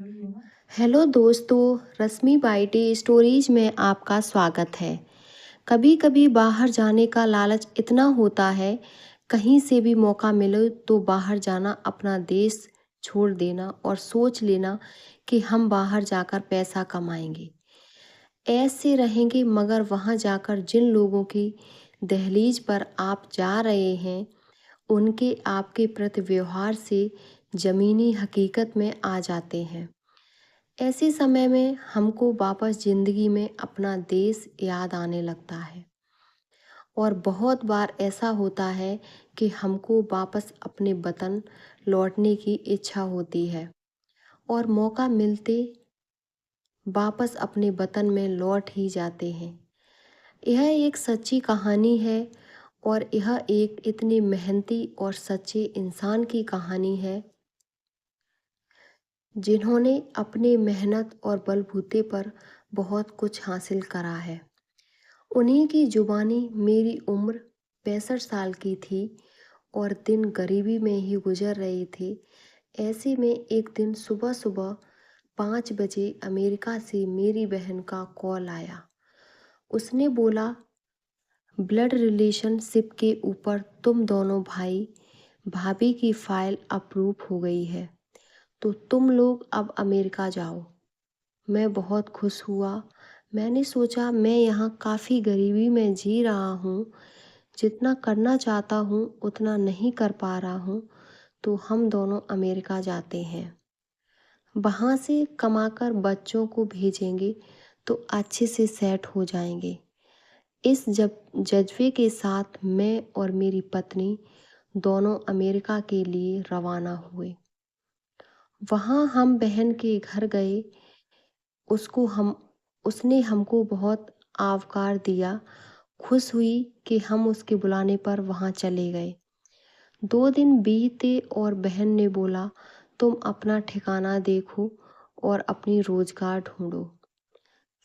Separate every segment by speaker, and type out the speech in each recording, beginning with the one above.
Speaker 1: Hello दोस्तों, रश्मि बाइटी stories में आपका स्वागत है। कभी कभी बाहर जाने का लालच इतना होता है, कहीं से भी मौका मिले तो बाहर जाना, अपना देश छोड़ देना और सोच लेना कि हम बाहर जाकर पैसा कमाएंगे, ऐसे रहेंगे। मगर वहाँ जाकर जिन लोगों की दहलीज पर आप जा रहे हैं, उनके आपके प्रति व्यवहार से ज़मीनी हकीकत में आ जाते हैं। ऐसे समय में हमको वापस ज़िंदगी में अपना देश याद आने लगता है, और बहुत बार ऐसा होता है कि हमको वापस अपने वतन लौटने की इच्छा होती है और मौका मिलते वापस अपने वतन में लौट ही जाते हैं। यह एक सच्ची कहानी है, और यह एक इतने मेहनती और सच्चे इंसान की कहानी है, जिन्होंने अपने मेहनत और बलबूते पर बहुत कुछ हासिल करा है। उन्हीं की जुबानी मेरी उम्र 65 साल की थी और दिन गरीबी में ही गुजर रहे थे। ऐसे में एक दिन सुबह सुबह 5 बजे अमेरिका से मेरी बहन का कॉल आया। उसने बोला, ब्लड रिलेशनशिप के ऊपर तुम दोनों भाई भाभी की फाइल अप्रूव हो गई है, तो तुम लोग अब अमेरिका जाओ। मैं बहुत खुश हुआ। मैंने सोचा, मैं यहाँ काफ़ी गरीबी में जी रहा हूँ, जितना करना चाहता हूँ उतना नहीं कर पा रहा हूँ, तो हम दोनों अमेरिका जाते हैं। वहाँ से कमाकर बच्चों को भेजेंगे तो अच्छे से सेट हो जाएंगे। इस जज्बे के साथ मैं और मेरी पत्नी दोनों अमेरिका के लिए रवाना हुए। वहाँ हम बहन के घर गए। उसको हम उसने हमको बहुत आवकार दिया। खुश हुई कि हम उसके बुलाने पर वहाँ चले गए। 2 दिन बीते और बहन ने बोला, तुम अपना ठिकाना देखो और अपनी रोजगार ढूंढो।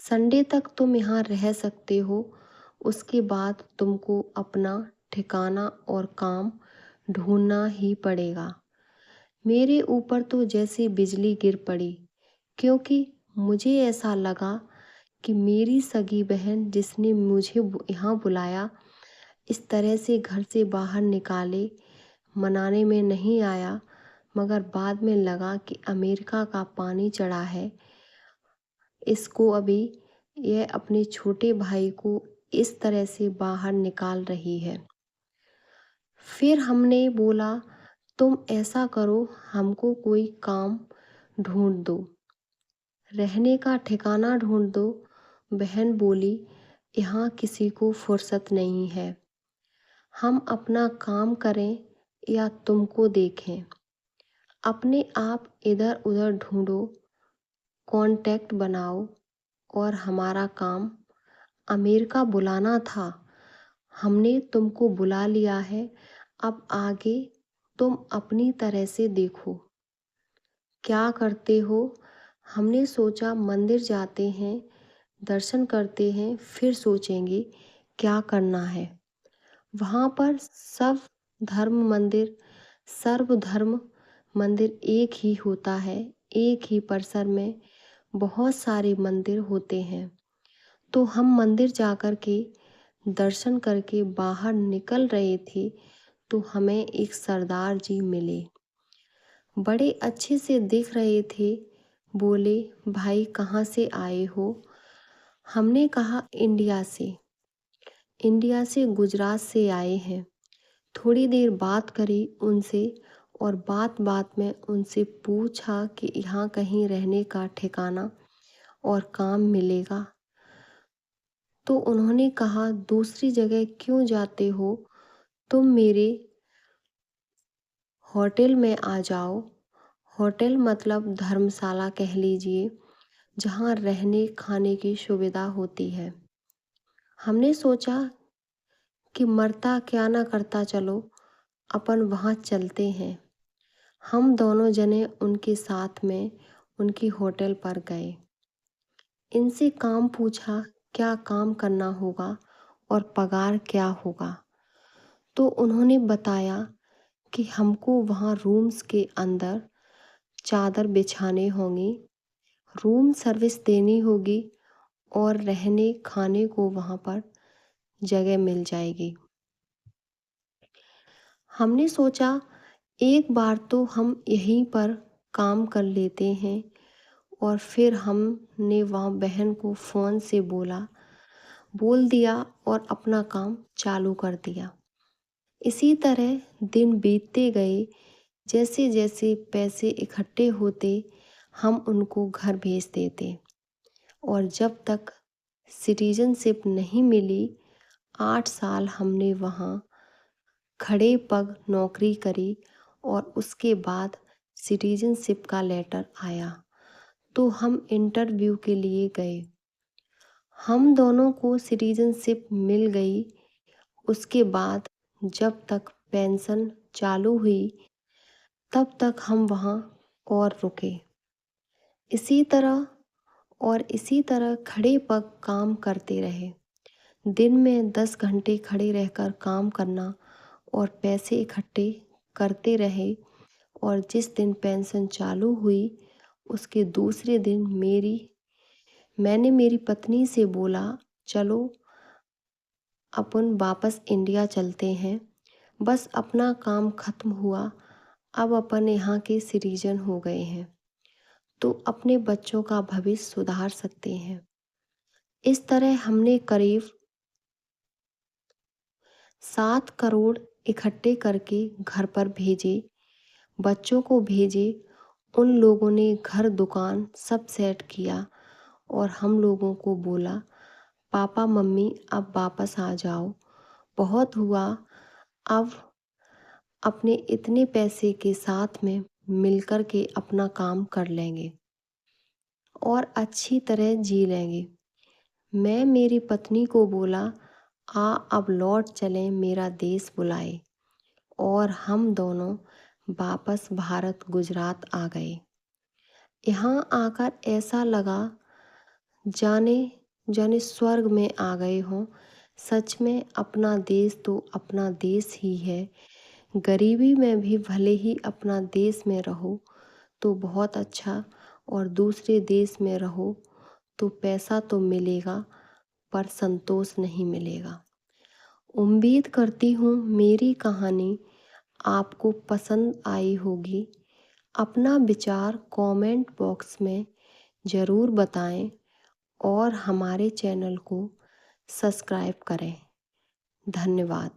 Speaker 1: संडे तक तुम यहाँ रह सकते हो, उसके बाद तुमको अपना ठिकाना और काम ढूंढना ही पड़ेगा। मेरे ऊपर तो जैसे बिजली गिर पड़ी, क्योंकि मुझे ऐसा लगा कि मेरी सगी बहन जिसने मुझे यहाँ बुलाया, इस तरह से घर से बाहर निकाले मनाने में नहीं आया। मगर बाद में लगा कि अमेरिका का पानी चढ़ा है, इसको अभी यह अपने छोटे भाई को इस तरह से बाहर निकाल रही है। फिर हमने बोला, तुम ऐसा करो, हमको कोई काम ढूंढ दो, रहने का ठिकाना ढूंढ दो। बहन बोली, यहाँ किसी को फुर्सत नहीं है, हम अपना काम करें या तुमको देखें। अपने आप इधर उधर ढूंढो, कांटेक्ट बनाओ, और हमारा काम अमेरिका बुलाना था। हमने तुमको बुला लिया है, अब आगे तुम अपनी तरह से देखो क्या करते हो। हमने सोचा, मंदिर जाते हैं, दर्शन करते हैं, फिर सोचेंगे क्या करना है। वहाँ पर सब धर्म मंदिर सर्वधर्म मंदिर एक ही होता है। एक ही परिसर में बहुत सारे मंदिर होते हैं। तो हम मंदिर जाकर के दर्शन करके बाहर निकल रहे थे, तो हमें एक सरदार जी मिले। बड़े अच्छे से दिख रहे थे। बोले, भाई कहाँ से आए हो? हमने कहा, इंडिया से। इंडिया से गुजरात से आए हैं। थोड़ी देर बात करी उनसे, और बात बात में उनसे पूछा कि यहाँ कहीं रहने का ठिकाना और काम मिलेगा। तो उन्होंने कहा, दूसरी जगह क्यों जाते हो, तुम मेरे होटल में आ जाओ। होटल मतलब धर्मशाला कह लीजिए, जहाँ रहने खाने की सुविधा होती है। हमने सोचा कि मरता क्या ना करता, चलो अपन वहाँ चलते हैं। हम दोनों जने उनके साथ में उनकी होटल पर गए। इनसे काम पूछा, क्या काम करना होगा और पगार क्या होगा। तो उन्होंने बताया कि हमको वहाँ रूम्स के अंदर चादर बिछाने होंगे, रूम सर्विस देनी होगी और रहने खाने को वहाँ पर जगह मिल जाएगी। हमने सोचा एक बार तो हम यहीं पर काम कर लेते हैं, और फिर हमने वहाँ बहन को फ़ोन से बोल दिया और अपना काम चालू कर दिया। इसी तरह दिन बीतते गए। जैसे जैसे पैसे इकट्ठे होते हम उनको घर भेज देते, और जब तक सिटीजनशिप नहीं मिली 8 साल हमने वहाँ खड़े पग नौकरी करी, और उसके बाद सिटीजनशिप का लेटर आया तो हम इंटरव्यू के लिए गए। हम दोनों को सिटीजनशिप मिल गई। उसके बाद जब तक पेंशन चालू हुई तब तक हम वहाँ और रुके। इसी तरह खड़े पग काम करते रहे। दिन में 10 घंटे खड़े रहकर काम करना और पैसे इकट्ठे करते रहे। और जिस दिन पेंशन चालू हुई उसके दूसरे दिन मैंने मेरी पत्नी से बोला, चलो अपन वापस इंडिया चलते हैं। बस अपना काम खत्म हुआ, अब अपन यहाँ के सिटीजन हो गए हैं तो अपने बच्चों का भविष्य सुधार सकते हैं। इस तरह हमने करीब 7 करोड़ इकट्ठे करके घर पर भेजे, बच्चों को भेजे। उन लोगों ने घर दुकान सब सेट किया और हम लोगों को बोला, पापा मम्मी अब वापस आ जाओ, बहुत हुआ, अब अपने इतने पैसे के साथ में मिलकर के अपना काम कर लेंगे और अच्छी तरह जी लेंगे। मैं मेरी पत्नी को बोला, अब लौट चलें, मेरा देश बुलाए। और हम दोनों वापस भारत गुजरात आ गए। यहाँ आकर ऐसा लगा जाने जाने स्वर्ग में आ गए हों। सच में अपना देश तो अपना देश ही है। गरीबी में भी भले ही अपना देश में रहो तो बहुत अच्छा, और दूसरे देश में रहो तो पैसा तो मिलेगा पर संतोष नहीं मिलेगा। उम्मीद करती हूँ मेरी कहानी आपको पसंद आई होगी। अपना विचार कमेंट बॉक्स में ज़रूर बताएं और हमारे चैनल को सब्सक्राइब करें। धन्यवाद।